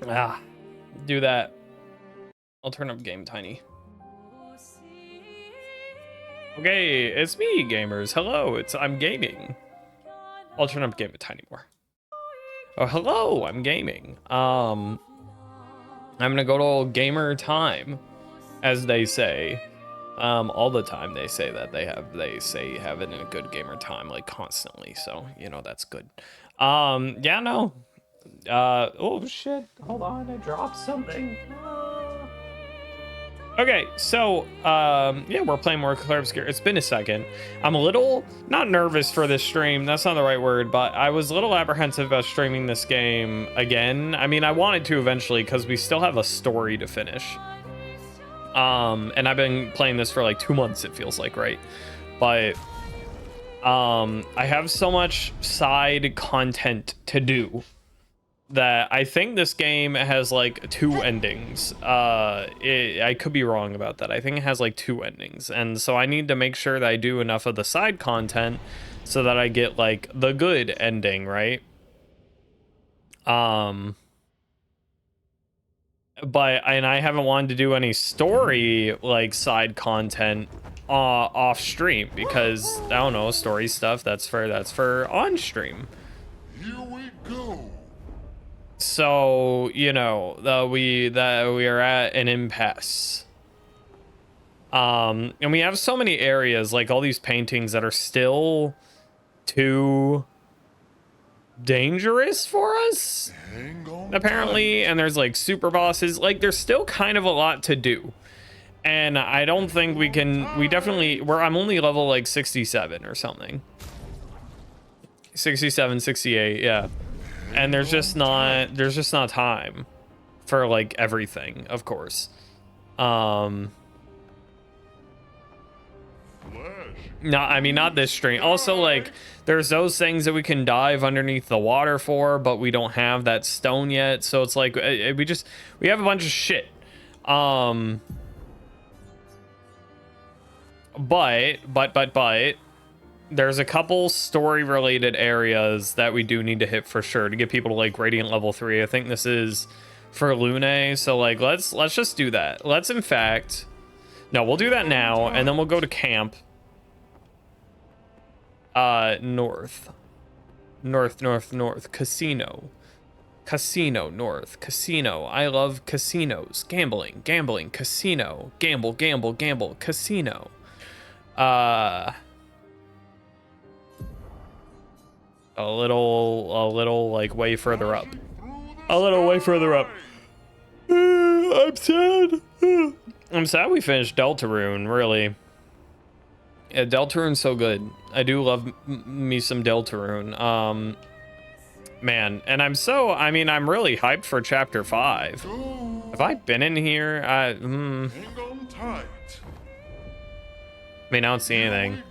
Ah, do that. I'll turn up game tiny. Okay, it's me, gamers. Hello, I'm gaming. I'll turn up game tiny more. Oh, hello, I'm gaming. I'm gonna go to gamer time, as they say. All the time they say that they say having a good gamer time, like constantly. So, you know, that's good. Yeah, no. Oh shit, hold on, I dropped something. Okay, so, yeah, we're playing more Clair Obscur. It's been a second. I'm a little, not nervous for this stream, that's not the right word, but I was a little apprehensive about streaming this game again. I mean, I wanted to eventually, because we still have a story to finish. And I've been playing this for like 2 months, it feels like, right? But, I have so much side content to do that I think this game has like 2 endings. I could be wrong about that. I think it has like 2 endings, and so I need to make sure that I do enough of the side content so that I get like the good ending, right? But I haven't wanted to do any story like side content off stream, because I don't know, story stuff that's for on stream. Here we go. So, you know, we are at an impasse. And we have so many areas, like all these paintings that are still too dangerous for us, apparently. And there's like super bosses, like there's still kind of a lot to do. And I don't think we can, I'm only level like 67 or something. 67, 68, yeah. And there's just not time for like everything, of course. No, I mean, not this stream. Also, like, there's those things that we can dive underneath the water for, but we don't have that stone yet. So it's like we have a bunch of shit. But there's a couple story related areas that we do need to hit for sure to get people to like Radiant level 3. I think this is for Lune. So like, let's just do that. Let's, in fact, no, we'll do that now. And then we'll go to camp. North. Casino. North. Casino. I love casinos. Gambling. Casino. Gamble. Casino. A little like way further up. I'm sad. I'm sad we finished Deltarune, really. Yeah, Deltarune's so good. I do love me some Deltarune. Man, and I'm really hyped for chapter 5. Have I been in here? I mean, I don't see anything.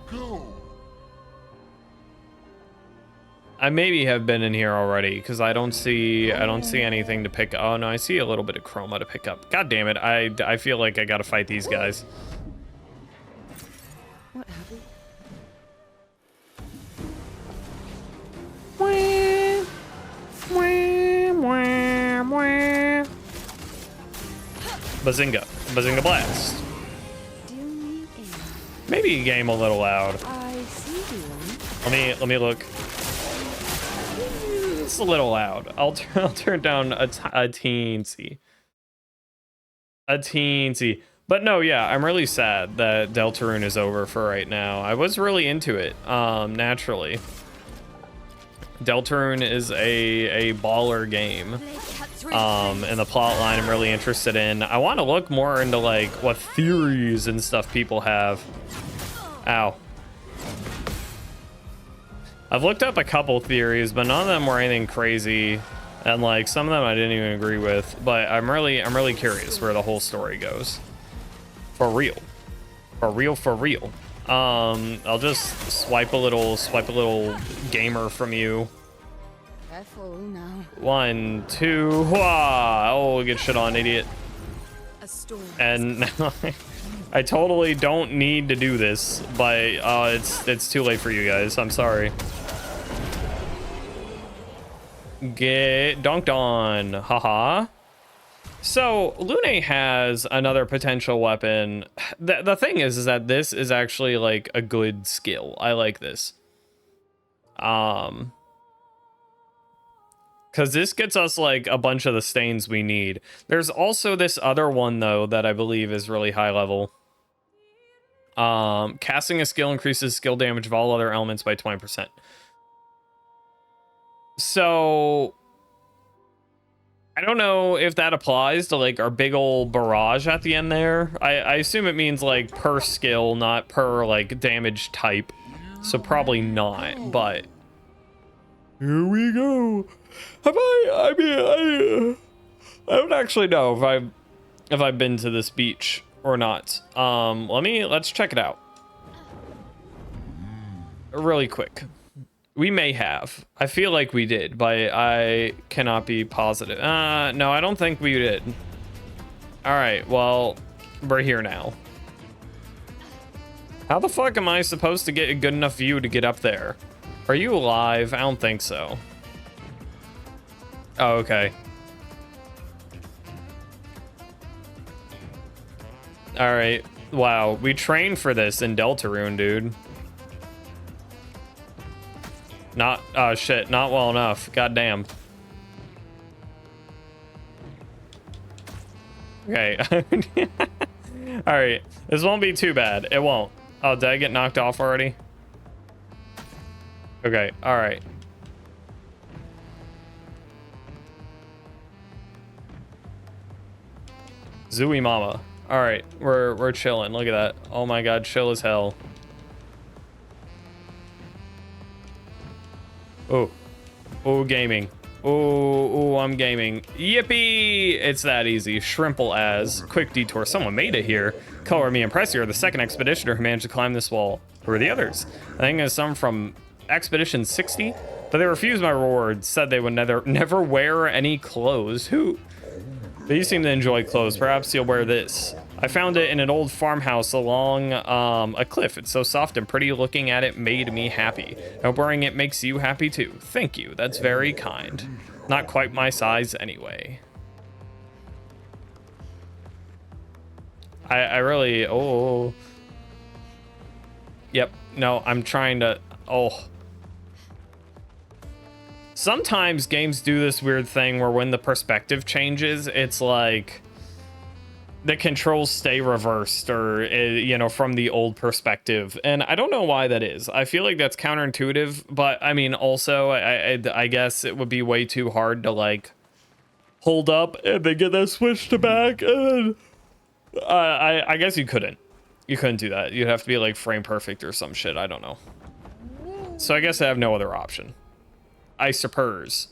I maybe have been in here already, because I don't see anything to pick up. Oh no, I see a little bit of chroma to pick up. God damn it, I feel like I gotta fight these guys. What happened? Bazinga blast. Maybe a game a little loud. I see you. Let me look. It's a little loud. I'll turn down a teensy. But no, yeah, I'm really sad that Deltarune is over for right now. I was really into it, naturally. Deltarune is a baller game. And the plot line I'm really interested in. I want to look more into like what theories and stuff people have. Ow. I've looked up a couple theories, but none of them were anything crazy, and like some of them I didn't even agree with. But I'm really curious where the whole story goes. For real. I'll just swipe a little gamer from you. Careful now. 1, 2, wah! Oh, get shit on, idiot. And now I totally don't need to do this, but it's too late for you guys. I'm sorry. Get dunked on. Haha. So Lune has another potential weapon. The thing is that this is actually like a good skill. I like this. Because this gets us like a bunch of the stains we need. There's also this other one though that I believe is really high level. Casting a skill increases skill damage of all other elements by 20%. So I don't know if that applies to like our big old barrage at the end there. I assume it means like per skill, not per like damage type. So probably not, but here we go. I don't actually know if I've been to this beach or not. Let's check it out. Really quick. We may have. I feel like we did, but I cannot be positive. No, I don't think we did. All right, well, we're here now. How the fuck am I supposed to get a good enough view to get up there? Are you alive? I don't think so. Oh, okay. All right. Wow, we trained for this in Deltarune, dude. Oh shit, not well enough. Goddamn. Okay. All right, this won't be too bad. It won't. Oh, did I get knocked off already? Okay, all right. Zooey mama. All right, we're chilling. Look at that. Oh my god, chill as hell. Oh, gaming. Oh, I'm gaming. Yippee! It's that easy. Shrimple as. Quick detour. Someone made it here. Color me impressed. You're the second expeditioner who managed to climb this wall. Who are the others? I think there's some from Expedition 60, but they refused my reward. Said they would never wear any clothes. Who? But you seem to enjoy clothes. Perhaps you'll wear this. I found it in an old farmhouse along a cliff. It's so soft and pretty. Looking at it made me happy. I hope wearing it makes you happy too. Thank you. That's very kind. Not quite my size anyway. I really... Oh. Yep. No, I'm trying to... Oh. Sometimes games do this weird thing where when the perspective changes, it's like the controls stay reversed or, you know, from the old perspective. And I don't know why that is. I feel like that's counterintuitive, but I mean, also, I guess it would be way too hard to like hold up and then get that switch to back. And I guess you couldn't do that. You'd have to be like frame perfect or some shit. I don't know. So I guess I have no other option. I suppose.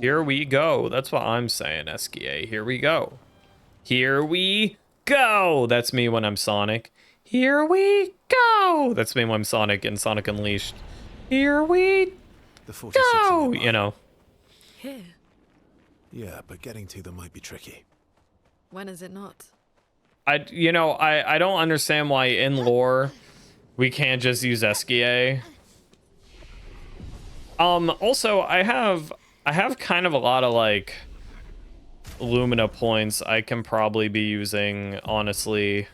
Here we go. That's what I'm saying, SKA. Here we go. Here we go. That's me when I'm Sonic. Here we go. That's me when I'm Sonic in Sonic Unleashed. Here we go. You know. Here. Yeah, but getting to them might be tricky. When is it not? I don't understand why in lore we can't just use SKA. Also, I have kind of a lot of like Lumina points I can probably be using, honestly.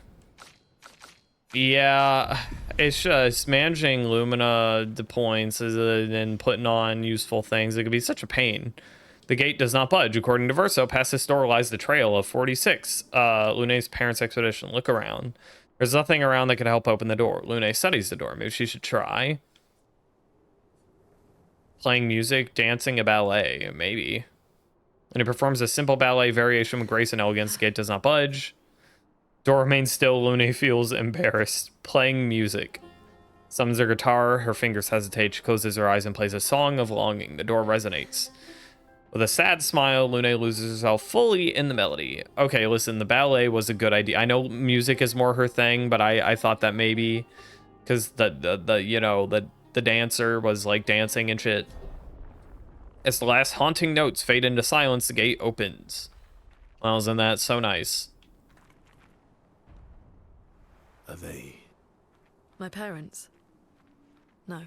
Yeah, it's just managing Lumina points and putting on useful things. It could be such a pain. The gate does not budge. According to Verso, past this door lies the trail of 46, Lune's parents' expedition. Look around. There's nothing around that could help open the door. Lune studies the door. Maybe she should try. Playing music, dancing, a ballet. Maybe. And he performs a simple ballet variation with grace and elegance. The gate does not budge. Door remains still. Lune feels embarrassed. Playing music. Summons her guitar. Her fingers hesitate. She closes her eyes and plays a song of longing. The door resonates. With a sad smile, Lune loses herself fully in the melody. Okay, listen, the ballet was a good idea. I know music is more her thing, but I thought that maybe because the dancer was like dancing and shit. As the last haunting notes fade into silence, the gate opens. Well, isn't that so nice? Are they My parents? No.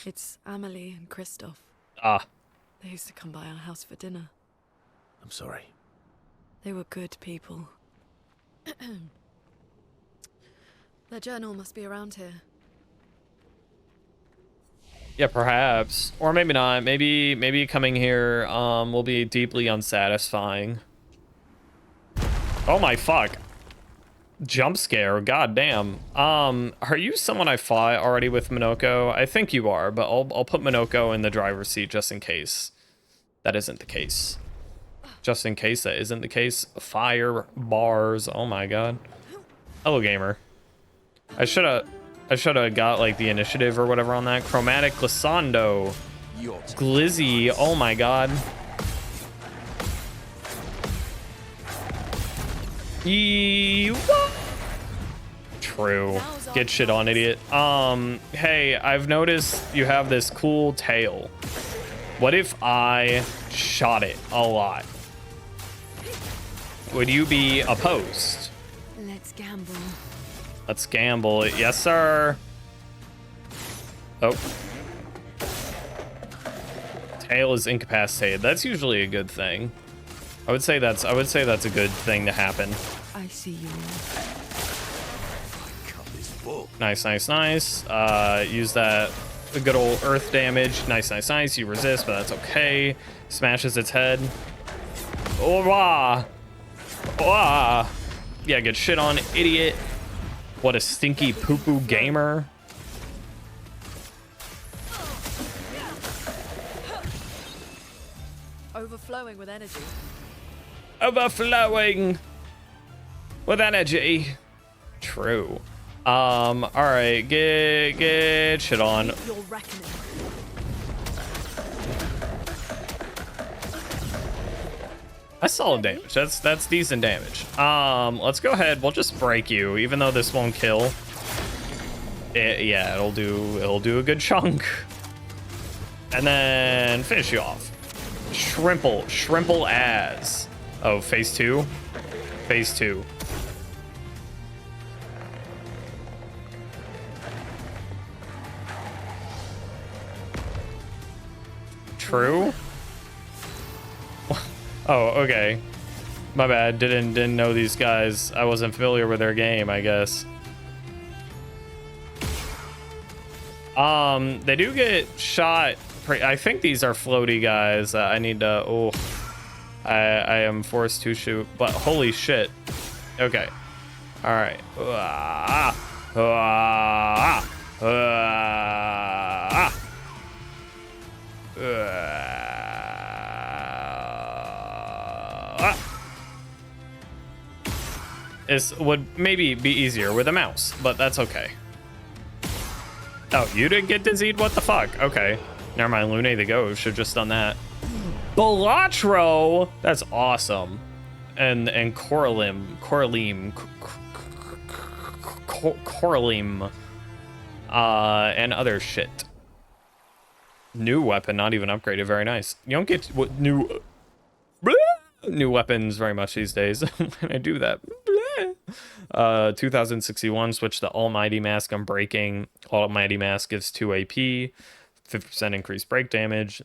It's Amelie and Christoph. Ah, They used to come by our house for dinner. I'm sorry. They were good people. Their journal must be around here. yeah, perhaps, or maybe not. Maybe coming here will be deeply unsatisfying. Oh my fuck! Jump scare, god damn. Are you someone I fought already with Minoko? I think you are, but I'll put Minoko in the driver's seat just in case that isn't the case. Just in case that isn't the case. Fire bars. Oh my god. Hello, gamer. I should have got like the initiative or whatever on that. Chromatic glissando. Glizzy. Oh my god. True. Get shit on, idiot. Hey, I've noticed you have this cool tail. What if I shot it a lot? Would you be opposed? Let's gamble. Let's gamble. Yes, sir. Oh. Tail is incapacitated. That's usually a good thing. I would say that's a good thing to happen. I see you. Nice, nice, nice. Use that good old earth damage. Nice, nice, nice. You resist, but that's okay. Smashes its head. Oh, rah. Ah. Yeah, get shit on, idiot. What a stinky poo-poo gamer. Overflowing with energy. Overflowing with energy. True. All right, get shit on. Your reckoning. That's solid damage. That's decent damage. Let's go ahead. We'll just break you, even though this won't kill. Yeah, it'll do a good chunk. And then finish you off. Shrimple as. Oh, phase 2? Phase 2. True? Oh, okay. My bad. Didn't know these guys. I wasn't familiar with their game, I guess. They do get shot. I think these are floaty guys. I need to. Oh, I am forced to shoot. But holy shit. Okay. All right. This would maybe be easier with a mouse, but that's okay. Oh, you didn't get dizzied? What the fuck? Okay. Never mind, Lune the Ghost should have just done that. Balatro! That's awesome. And Coralim. And other shit. New weapon, not even upgraded. Very nice. You don't get what new weapons very much these days. When I do that. 2061, switch to Almighty Mask. I'm breaking. Almighty Mask gives 2 AP, 50% increased break damage.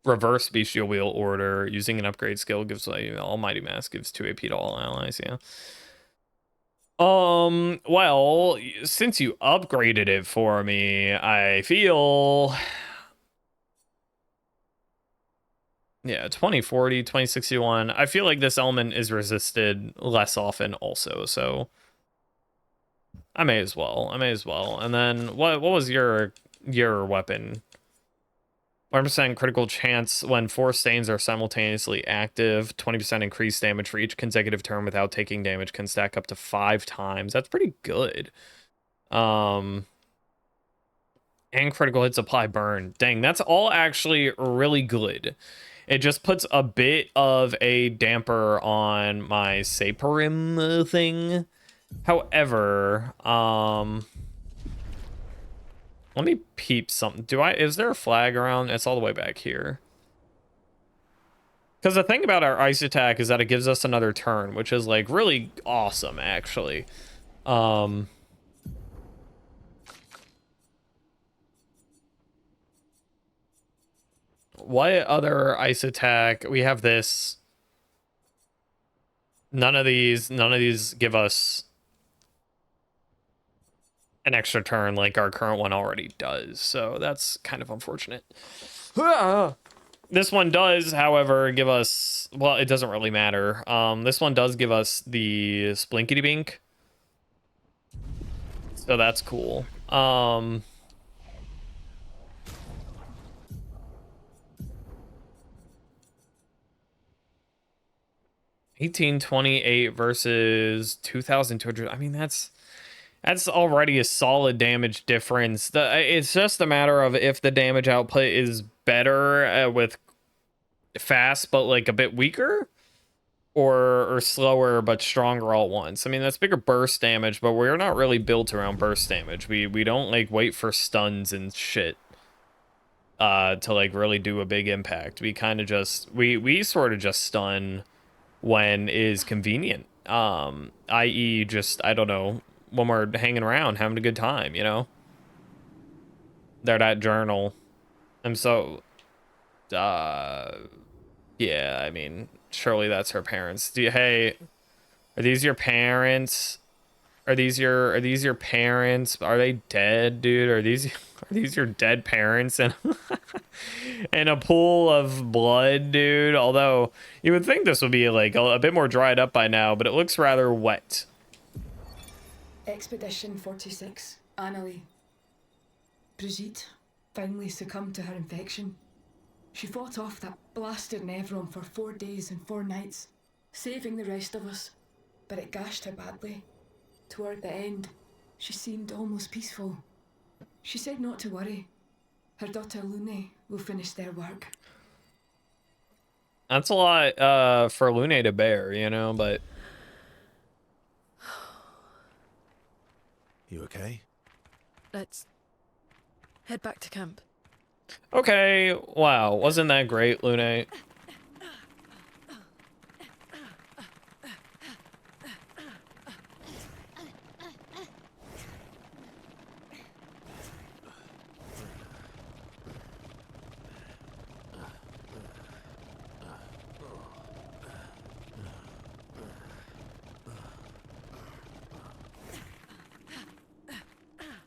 Reverse Bestial Wheel Order. Using an upgrade skill gives Almighty Mask gives 2 AP to all allies. Yeah. Well, since you upgraded it for me, I feel. Yeah, 2040, 2061. I feel like this element is resisted less often also, so I may as well. And then what was your weapon? 1% critical chance when 4 stains are simultaneously active. 20% increased damage for each consecutive turn without taking damage can stack up to 5 times. That's pretty good. And critical hits apply burn. Dang, that's all actually really good. It just puts a bit of a damper on my Saperim thing. However, let me peep something. Is there a flag around? It's all the way back here. Because the thing about our ice attack is that it gives us another turn, which is like really awesome, actually. what other ice attack? We have this. None of these give us an extra turn like our current one already does. So that's kind of unfortunate. This one does, however, give us, well, it doesn't really matter. This one does give us the Splinkity Bink. So that's cool. 1828 versus 2200. I mean, that's already a solid damage difference. It's just a matter of if the damage output is better with fast but like a bit weaker, or slower but stronger all at once. I mean, that's bigger burst damage, but we're not really built around burst damage. We don't like wait for stuns and shit to like really do a big impact. We kind of just we sort of just stun when is convenient. I.e. just, I don't know, when we're hanging around having a good time, you know. They're that journal. I'm so yeah, I mean, surely that's her parents. Hey, are these your parents? Are these your parents? Are they dead, dude? Are these your dead parents and in a pool of blood, dude? Although you would think this would be like a bit more dried up by now, but it looks rather wet. Expedition 46, Annalie. Brigitte finally succumbed to her infection. She fought off that blasted Nevron for 4 days and 4 nights, saving the rest of us, but it gashed her badly. Toward the end, she seemed almost peaceful. She said not to worry. Her daughter Lune will finish their work. That's a lot for Lune to bear, you know, but... You okay? Let's head back to camp. Okay, wow, wasn't that great, Lune?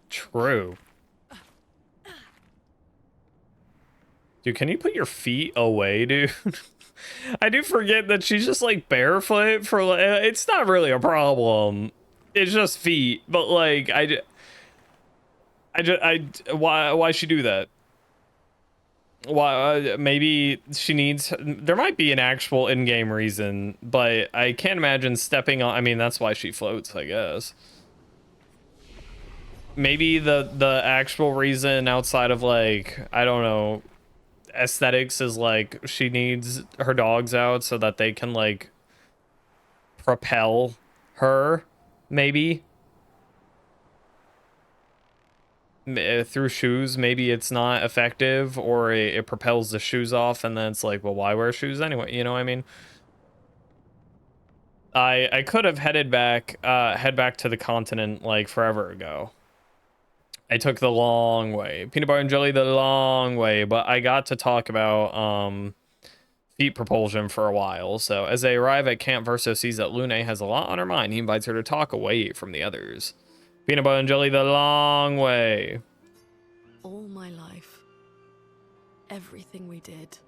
True. Dude, can you put your feet away, dude? I do forget that she's just like barefoot for like, it's not really a problem. It's just feet, but like why she do that? Why maybe she needs, there might be an actual in-game reason, but I can't imagine stepping on, I mean, that's why she floats, I guess. Maybe the actual reason outside of like, I don't know, aesthetics is like she needs her dogs out so that they can like propel her, maybe through shoes. Maybe it's not effective, or it propels the shoes off, and then it's like, well, why wear shoes anyway, you know what I mean? I could have head back to the continent like forever ago. I took the long way. Peanut butter and jelly the long way, but I got to talk about feet propulsion for a while. So as they arrive at Camp, Verso sees that Lune has a lot on her mind. He invites her to talk away from the others. Peanut butter and jelly the long way. All my life, everything we did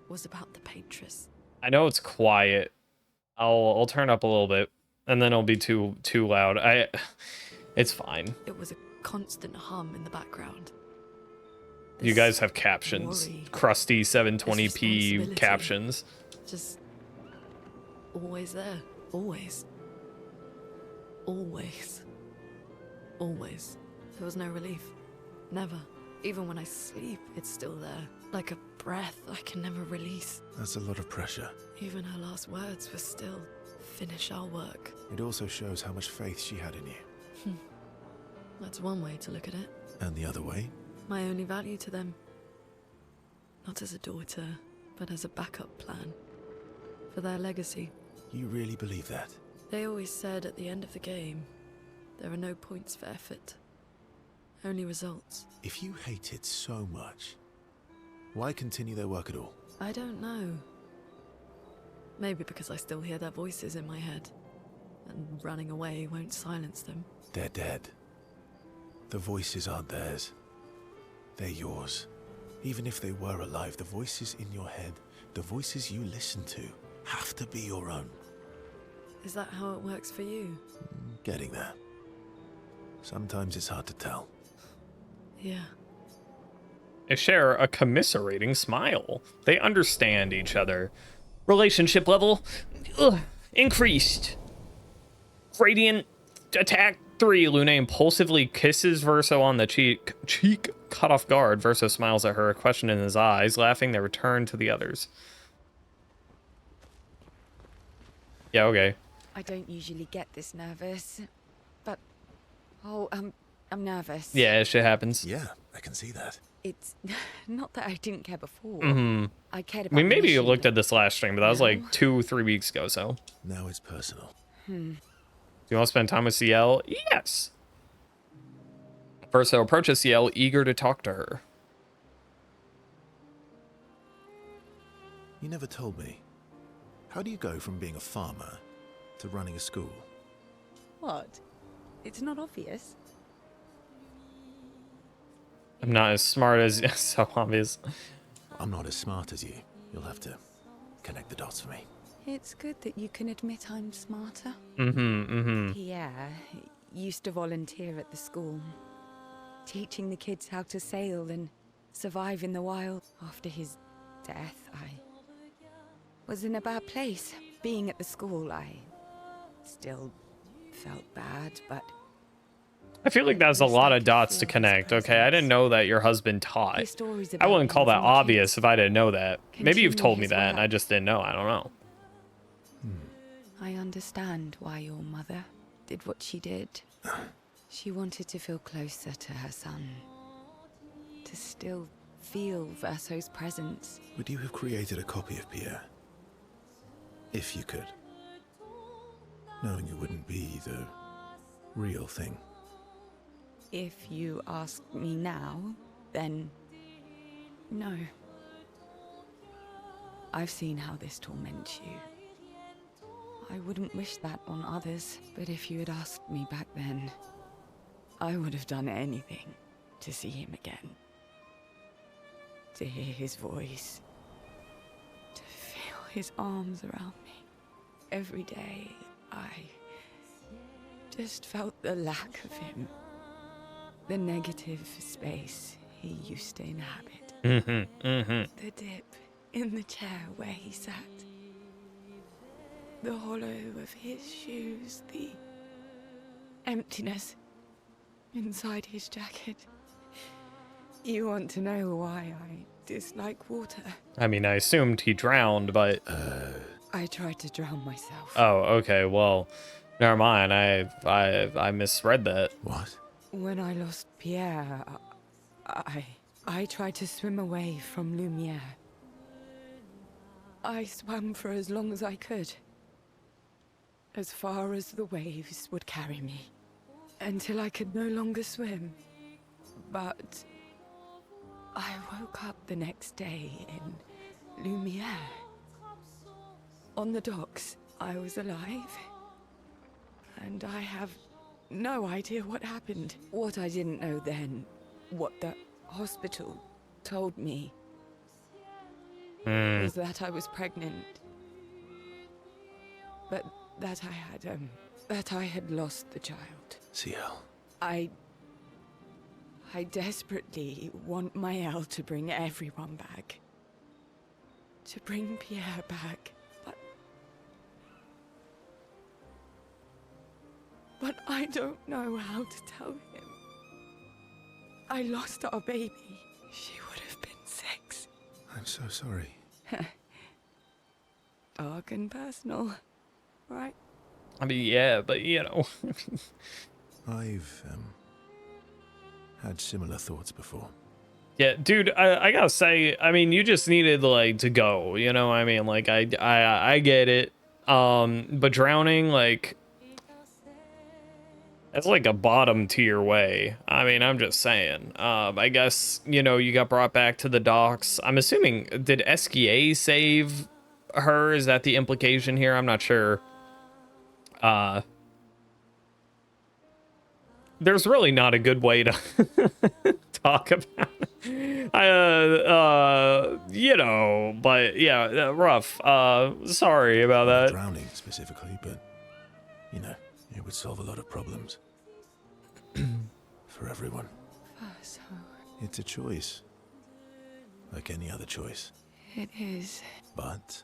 was about the Patriots. I know it's quiet. I'll turn up a little bit, and then it'll be too loud. It's fine. It was a constant hum in the background. You guys have captions. Worry, Crusty 720p responsibility. captions. Just always there. Always. Always. Always. There was no relief. Never. Even when I sleep, it's still there. Like a breath I can never release. That's a lot of pressure. Even her last words were still, finish our work. It also shows how much faith she had in you. That's one way to look at it. And the other way? My only value to them. Not as a daughter, but as a backup plan. For their legacy. You really believe that? They always said at the end of the game, there are no points for effort. Only results. If you hate it so much, Why continue their work at all? I don't know. Maybe because I still hear their voices in my head, and running away won't silence them. They're dead. The voices aren't theirs. They're yours. Even if they were alive, the voices in your head, the voices you listen to, have to be your own. Is that how it works for you? Getting there. Sometimes it's hard to tell. Yeah. They share a commiserating smile. They understand each other. Relationship level increased. Radiant attack 3. Luna impulsively kisses Verso on the cheek. Caught off guard. Verso smiles at her, a question in his eyes. Laughing, they return to the others. Yeah, okay. I don't usually get this nervous, but I'm nervous. Yeah, shit happens. Yeah, I can see that. It's not that I didn't care before. I cared I about. mean, maybe you mission. looked at this last stream, but that was like No. 2-3 weeks ago, so. Now it's personal. Do you want to spend time with CL? Yes. Verso approaches CL, eager to talk to her. You never told me. How do you go from being a farmer to running a school? What? It's not obvious. I'm not as smart as so obvious. I'm not as smart as you. You'll have to connect the dots for me. It's good that you can admit I'm smarter. Mm-hmm. Pierre used to volunteer at the school, teaching the kids how to sail and survive in the wild. After his death, I was in a bad place. Being at the school, I still felt bad, but I feel like that's a At least lot I of could dots to feel his connect, okay? I didn't know that your husband taught. his stories I about wouldn't call things that and the obvious kids if I didn't know that. Maybe you've continue told me his that and I work. just didn't know. I don't know. I understand why your mother did what she did. She wanted to feel closer to her son, to still feel Verso's presence. Would you have created a copy of Pierre? If you could. Knowing it wouldn't be the real thing. If you ask me now, then no. I've seen how this torments you. I wouldn't wish that on others, but if you had asked me back then, I would have done anything to see him again. To hear his voice. To feel his arms around me. Every day, I just felt the lack of him. The negative space he used to inhabit. The dip in the chair where he sat. The hollow of his shoes, the emptiness inside his jacket. You want to know why I dislike water? I mean, I assumed he drowned, but... I tried to drown myself. Oh, okay, well, never mind. I misread that. What? When I lost Pierre, I tried to swim away from Lumiere. I swam for as long as I could. As far as the waves would carry me. Until I could no longer swim. But I woke up the next day in Lumiere. On the docks, I was alive. And I have no idea what happened. What I didn't know then, what the hospital told me, was that I was pregnant. But that I had lost the child. CL. I desperately want Maëlle to bring everyone back. To bring Pierre back. But I don't know how to tell him. I lost our baby. She would have been 6. I'm so sorry. Dark and personal, right? I mean, yeah, but, you know. I've had similar thoughts before. Yeah, dude, I gotta say, I mean, you just needed, like, to go, you know what I mean? Like, I get it. But drowning, like... That's like a bottom tier way. I mean, I'm just saying. I guess, you know, you got brought back to the docks. I'm assuming, did Esquier save her? Is that the implication here? I'm not sure. There's really not a good way to talk about it. You know, but yeah, rough. Sorry about that. Drowning specifically, but, you know, it would solve a lot of problems. For everyone. So It's a choice. Like any other choice. it is. But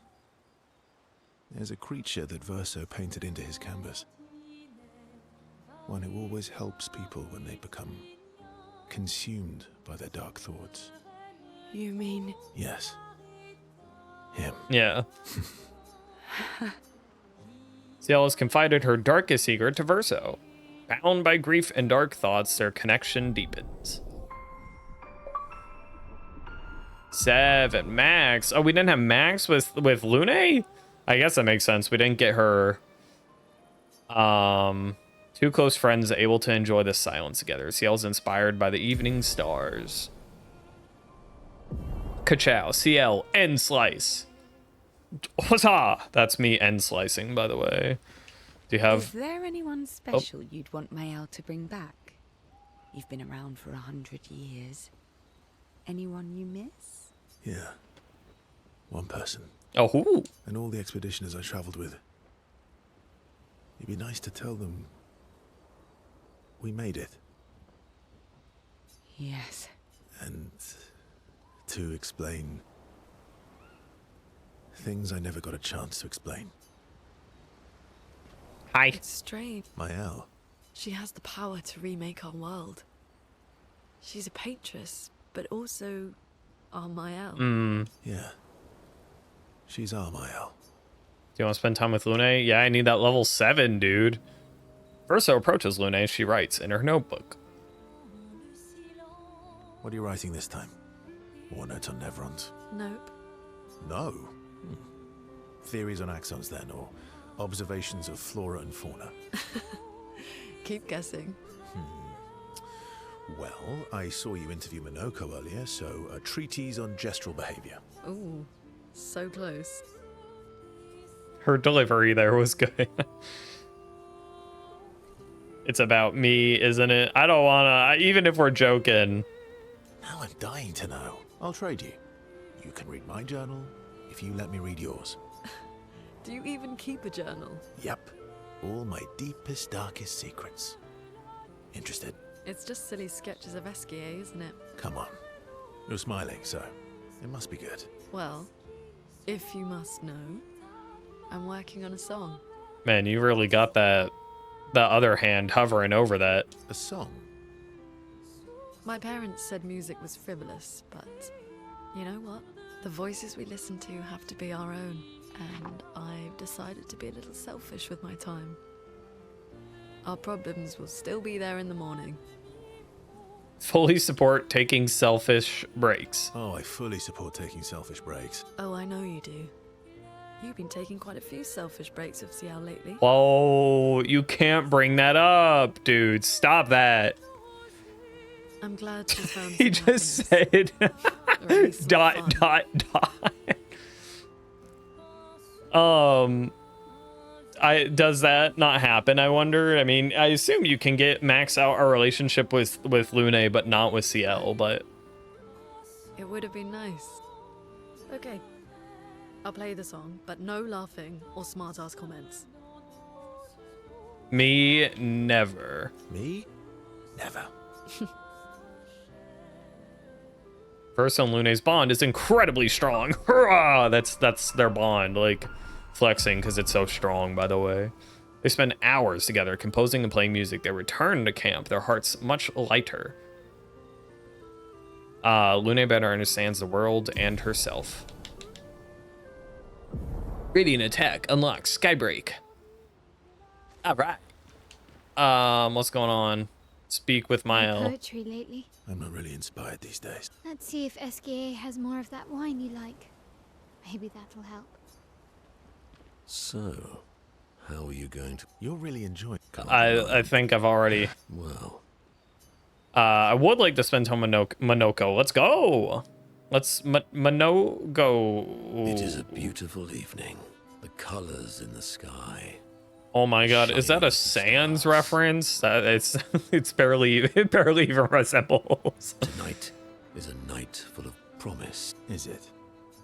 there's a creature that Verso painted into his canvas. One who always helps people when they become consumed by their dark thoughts. You mean? Yes. Him. Yeah. Ciel has confided her darkest secret to Verso. Bound by grief and dark thoughts, their connection deepens. 7. Max. Oh, we didn't have Max with Lune? I guess that makes sense. We didn't get her. Two close friends able to enjoy the silence together. Ciel's inspired by the evening stars. Ka-chow. Ciel. End slice. Huzzah! That's me end slicing, by the way. Do you have... Is there anyone special you'd want Mael to bring back? You've been around for 100 years. Anyone you miss? Yeah. One person. Oh, who? And all the expeditioners I traveled with. It'd be nice to tell them we made it. Yes. And to explain things I never got a chance to explain. Hi. It's strange. Mael. She has the power to remake our world. She's a patroness, but also our Mael. Yeah. She's our Mael. Do you want to spend time with Lune? Yeah, I need that level 7, dude. Verso approaches Lune. She writes in her notebook. What are you writing this time? War notes on Nevrons? Nope. No. Theories on axons then, or observations of flora and fauna? Keep guessing. Well, I saw you interview Minoko earlier, so a treatise on gestural behavior. Ooh, so close. Her delivery there was good. It's about me, isn't it? I don't wanna, even if we're joking. Now I'm dying to know. I'll trade you. You can read my journal if you let me read yours. Do you even keep a journal? Yep. All my deepest, darkest secrets. Interested? It's just silly sketches of Esquier, isn't it? Come on. You're smiling, so it must be good. Well, if you must know, I'm working on a song. Man, you really got that other hand hovering over that. A song? My parents said music was frivolous, but you know what? The voices we listen to have to be our own, and I've decided to be a little selfish with my time. Our problems will still be there in the morning. Fully support taking selfish breaks. Oh, I fully support taking selfish breaks. Oh, I know you do. You've been taking quite a few selfish breaks of Ciel lately. Whoa, you can't bring that up, dude. Stop that. I'm glad you found He some just happiness. said Or at least some dot fun. dot. Does that not happen, I wonder? I mean, I assume you can max out our relationship with Lune, but not with Ciel, but It would have been nice. Okay. I'll play the song, but no laughing or smart-ass comments. me never. Me? Never. Verso and Lune's bond is incredibly strong. Hurrah! That's their bond, like flexing because it's so strong, by the way. They spend hours together composing and playing music. They return to camp, their hearts much lighter. Lune better understands the world and herself. Radiant attack unlocks Skybreak. All right. What's going on? Speak with Mael. Poetry lately. I'm not really inspired these days. Let's see if Esquier has more of that wine you like. Maybe that'll help. So, How are you going to... You're really enjoying... I think I've already... Well... I would like to spend time with Monoko. Let's go! Let's... Monoko... It is a beautiful evening. The colors in the sky. Oh my god, is that a Sans reference? It's barely it barely even resembles. Tonight is a night full of promise. Is it?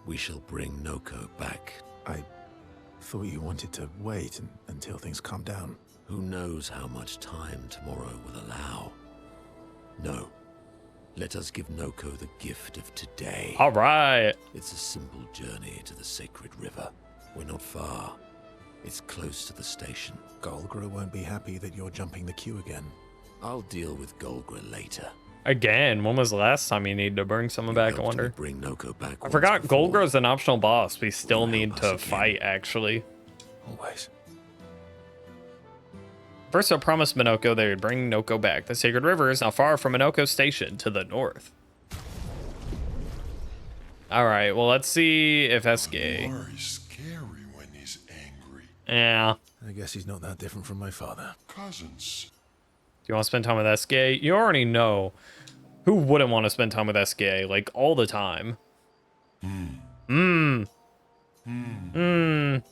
We shall bring Noko back. I thought you wanted to wait until things calm down. Who knows how much time tomorrow will allow? No. Let us give Noko the gift of today. All right. It's a simple journey to the sacred river. We're not far. It's close to the station. Golgra won't be happy that you're jumping the queue again. I'll deal with Golgra later. Again, when was the last time you needed to bring someone back, I wonder? Bring Noko back. I forgot before. Golgra's an optional boss. We still Will need help to us again. fight, actually. Always. First, I promised Monoko they would bring Noko back. The Sacred River is not far from Monoko Station to the north. All right, well, let's see if SK... Very scary when he's angry. Yeah. I guess he's not that different from my father. Cousins. Do you want to spend time with SK? You already know. Who wouldn't want to spend time with SK, like, all the time?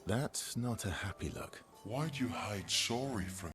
That's not a happy look. Why'd you hide sorry from